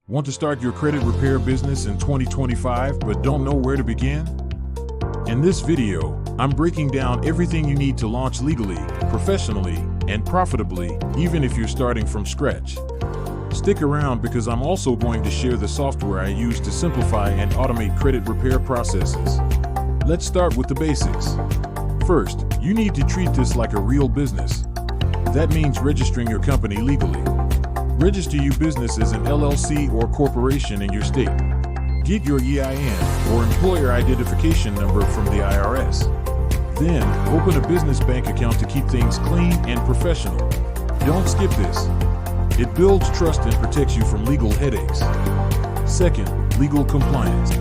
Want to start your credit repair business in 2025 but don't know where to begin? In this video, I'm breaking down everything you need to launch legally, professionally, and profitably, even if you're starting from scratch. Stick around because I'm also going to share the software I use to simplify and automate credit repair processes. Let's start with the basics. First, you need to treat this like a real business. That means registering your company legally. Register your business as an LLC or corporation in your state. Get your EIN or employer identification number from the IRS. Then, open a business bank account to keep things clean and professional. Don't skip this. It builds trust and protects you from legal headaches. Second, legal compliance.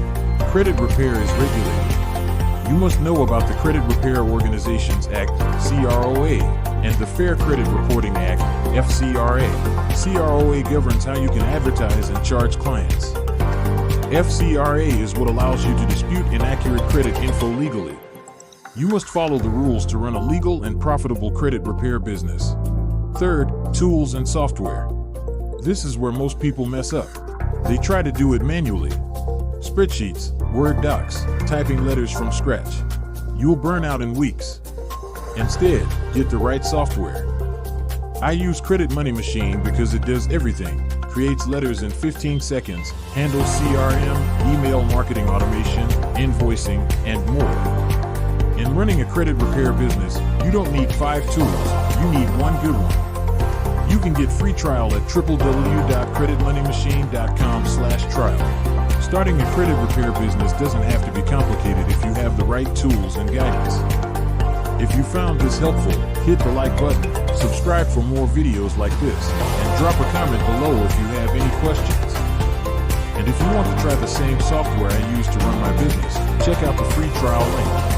Credit repair is regulated. You must know about the Credit Repair Organizations Act, CROA, and the Fair Credit Reporting Act, FCRA. CROA governs how you can advertise and charge clients. FCRA is what allows you to dispute inaccurate credit info legally. You must follow the rules to run a legal and profitable credit repair business. Third, tools and software. This is where most people mess up. They try to do it manually. Spreadsheets, Word docs, typing letters from scratch. You'll burn out in weeks. Instead, get the right software. I use Credit Money Machine because it does everything. Creates letters in 15 seconds, handles CRM, email marketing automation, invoicing, and more. In running a credit repair business, you don't need 5 tools, you need one good one. You can get free trial at www.creditmoneymachine.com/trial. Starting a credit repair business doesn't have to be complicated if you have the right tools and guidance. If you found this helpful, hit the like button, subscribe for more videos like this, and drop a comment below if you have any questions. And if you want to try the same software I use to run my business, check out the free trial link.